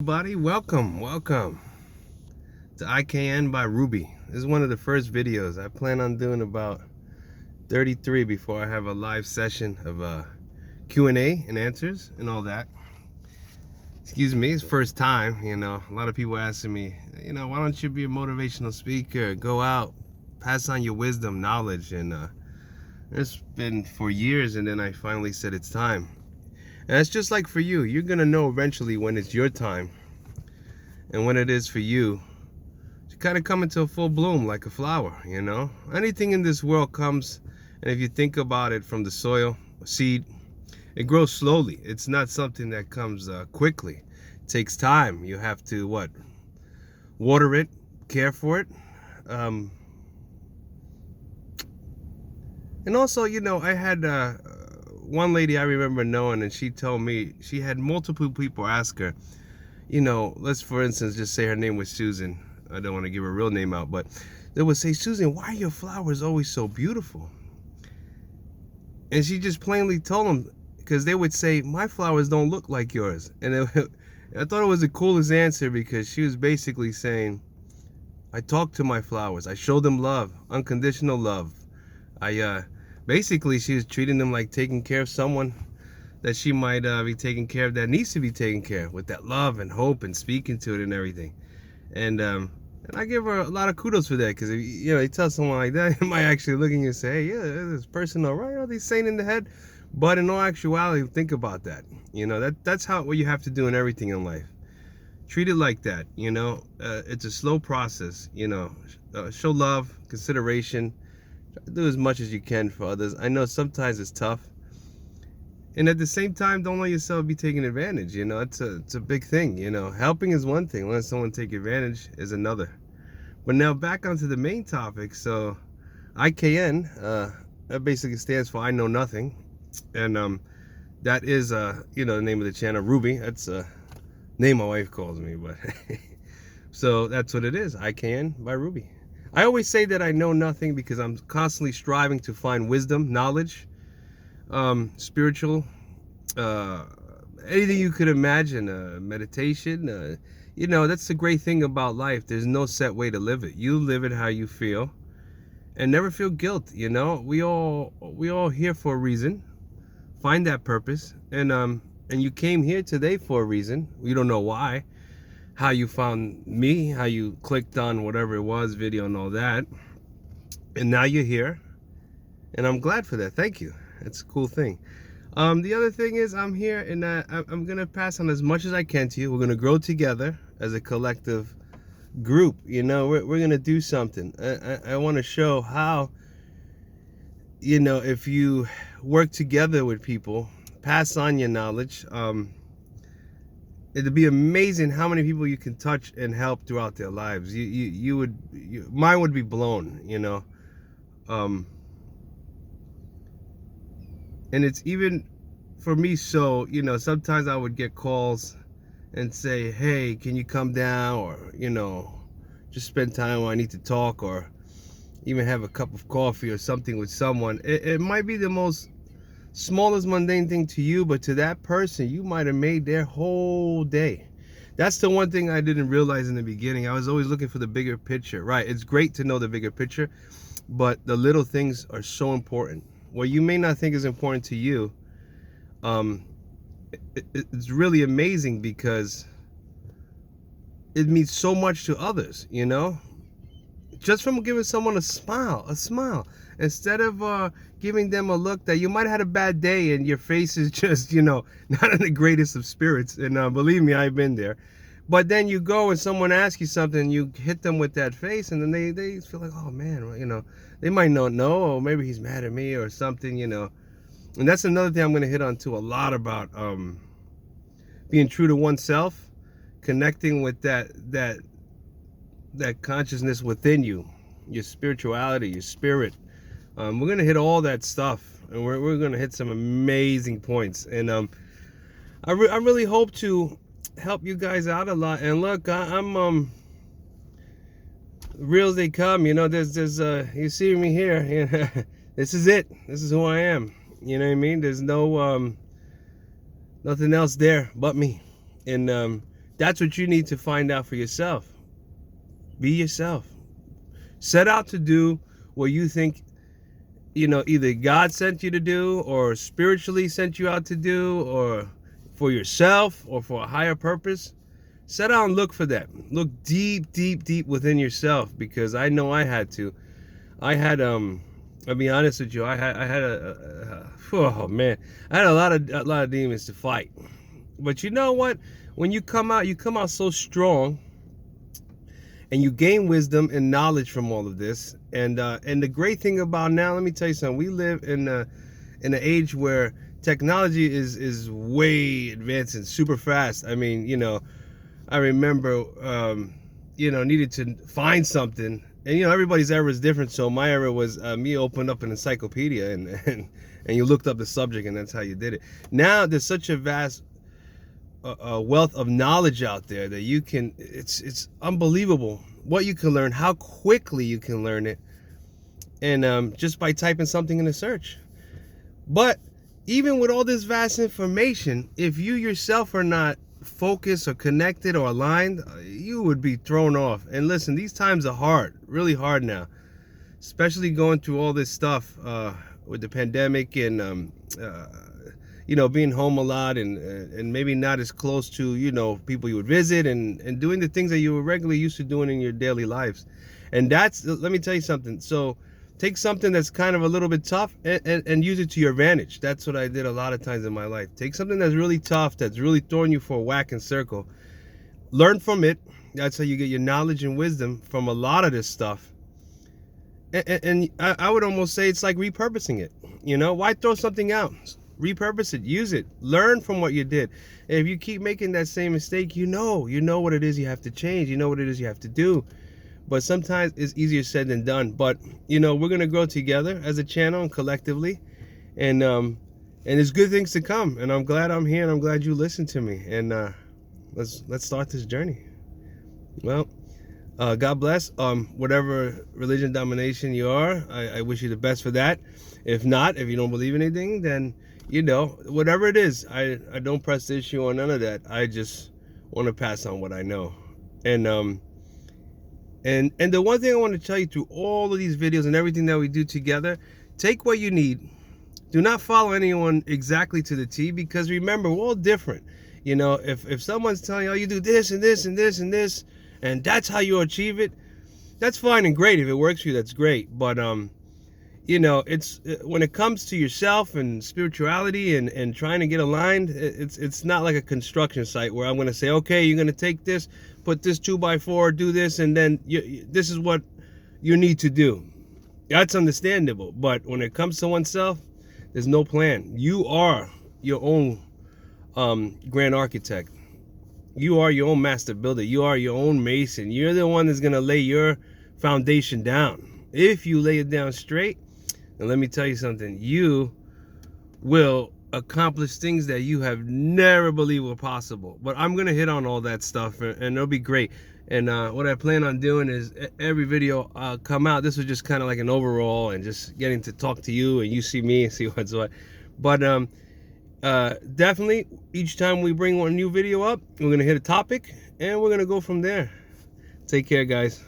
Everybody, welcome to IKN by Ruby. This is one of the first videos. I plan on doing about 33 before I have a live session of Q&A and answers and all that. Excuse me, it's first time, a lot of people asking me, why don't you be a motivational speaker, go out, pass on your wisdom, knowledge, and it's been for years, and then I finally said it's time. And it's just like for you, you're gonna know eventually when it's your time and when it is for you to kind of come into a full bloom like a flower. Anything in this world comes, and if you think about it, from the soil, a seed, it grows slowly. It's not something that comes quickly. It takes time. You have to water it, care for it, and also, I had one lady I remember knowing, and she told me she had multiple people ask her, let's for instance just say her name was Susan. I don't want to give her real name out, but they would say, Susan, why are your flowers always so beautiful? And she just plainly told them, because they would say, my flowers don't look like yours. And I thought it was the coolest answer, because she was basically saying, I talk to my flowers, I show them love, unconditional love. Basically she was treating them like taking care of someone that she might be taking care of, that needs to be taken care of, with that love and hope and speaking to it and everything. And I give her a lot of kudos for that, because you tell someone like that, it might actually look at you and say, hey, yeah, is this person all right? Are they sane in the head? But in all actuality, think about that. That's what you have to do in everything in life. Treat it like that. It's a slow process. Show love, consideration, do as much as you can for others. I know sometimes it's tough, and at the same time, don't let yourself be taken advantage. It's a big thing. Helping is one thing, letting someone take advantage is another. But now back onto the main topic. So IKN, that basically stands for I Know Nothing, and that is the name of the channel. Ruby, that's a name my wife calls me, but so that's what it is. IKN by Ruby. I always say that I know nothing because I'm constantly striving to find wisdom, knowledge, spiritual, anything you could imagine, meditation. That's the great thing about life. There's no set way to live it. You live it how you feel, and never feel guilt. We all here for a reason. Find that purpose, and you came here today for a reason. We don't know why, how you found me, how you clicked on whatever it was, video and all that, and now you're here, and I'm glad for that. Thank you. It's a cool thing. The other thing is, I'm here, and I'm gonna pass on as much as I can to you. We're gonna grow together as a collective group. We're gonna do something. I want to show how, if you work together with people, pass on your knowledge, it'd be amazing how many people you can touch and help throughout their lives. Mine would be blown. And it's even for me. So sometimes I would get calls and say, hey, can you come down, or just spend time where I need to talk, or even have a cup of coffee or something with someone. It might be the most smallest mundane thing to you, but to that person, you might have made their whole day. That's the one thing I didn't realize in the beginning. I was always looking for the bigger picture. Right, it's great to know the bigger picture, but the little things are so important. What you may not think is important to you, it's really amazing, because it means so much to others. Just from giving someone a smile, instead of giving them a look that you might have had a bad day and your face is just, not in the greatest of spirits. And believe me, I've been there. But then you go and someone asks you something, you hit them with that face, and then they feel like, oh man, they might not know, or maybe he's mad at me or something. And that's another thing I'm going to hit on too, a lot, about being true to oneself, connecting with that consciousness within you, your spirituality, your spirit. We're gonna hit all that stuff, and we're gonna hit some amazing points. And I really hope to help you guys out a lot. And look, I'm real as they come. There's you see me here. This is it. This is who I am. You know what I mean? There's no nothing else there but me. And That's what you need to find out for yourself. Be yourself. Set out to do what you think, either God sent you to do, or spiritually sent you out to do, or for yourself, or for a higher purpose. Set out and look for that. Look deep, deep, deep within yourself, because I know I had to. I'll be honest with you. I had oh man, I had a lot of demons to fight. But you know what? When you come out so strong, and you gain wisdom and knowledge from all of this. And the great thing about now, let me tell you something. We live in an age where technology is way advancing super fast. I mean, I remember, needed to find something. And, everybody's era is different. So my era was me opened up an encyclopedia and you looked up the subject, and that's how you did it. Now there's such a vast wealth of knowledge out there that you can, it's unbelievable what you can learn, how quickly you can learn it, and just by typing something in a search. But even with all this vast information, if you yourself are not focused or connected or aligned, you would be thrown off. And listen, these times are hard, really hard now, especially going through all this stuff with the pandemic and being home a lot and maybe not as close to people you would visit and doing the things that you were regularly used to doing in your daily lives. And let me tell you something. So take something that's kind of a little bit tough and use it to your advantage. That's what I did a lot of times in my life. Take something that's really tough, that's really throwing you for a whack and circle. Learn from it. That's how you get your knowledge and wisdom from a lot of this stuff. And I would almost say it's like repurposing it. Why throw something out? Repurpose it, use it, learn from what you did. And if you keep making that same mistake, you know what it is you have to change, you know what it is you have to do. But sometimes it's easier said than done. But we're gonna grow together as a channel and collectively, and there's good things to come. And I'm glad I'm here, and I'm glad you listened to me. And let's start this journey. Well, God bless. Whatever religion domination you are, I wish you the best for that. If not, if you don't believe anything, then whatever it is, I don't press the issue on none of that. I just want to pass on what I know. And the one thing I want to tell you through all of these videos and everything that we do together, take what you need. Do not follow anyone exactly to the T, because remember, we're all different. If someone's telling you, oh, you do this and this and this and this, and that's how you achieve it, that's fine and great. If it works for you, that's great. But it's when it comes to yourself and spirituality and trying to get aligned, it's not like a construction site where I'm going to say, okay, you're going to take this, put this 2x4, do this, and then this is what you need to do. That's understandable. But when it comes to oneself, there's no plan. You are your own grand architect. You are your own master builder. You are your own mason. You're the one that's going to lay your foundation down. If you lay it down straight, and let me tell you something, you will accomplish things that you have never believed were possible. But I'm going to hit on all that stuff, and it'll be great. And what I plan on doing is every video come out. This was just kind of like an overall and just getting to talk to you, and you see me and see what's what. But definitely, each time we bring one new video up, we're going to hit a topic, and we're going to go from there. Take care, guys.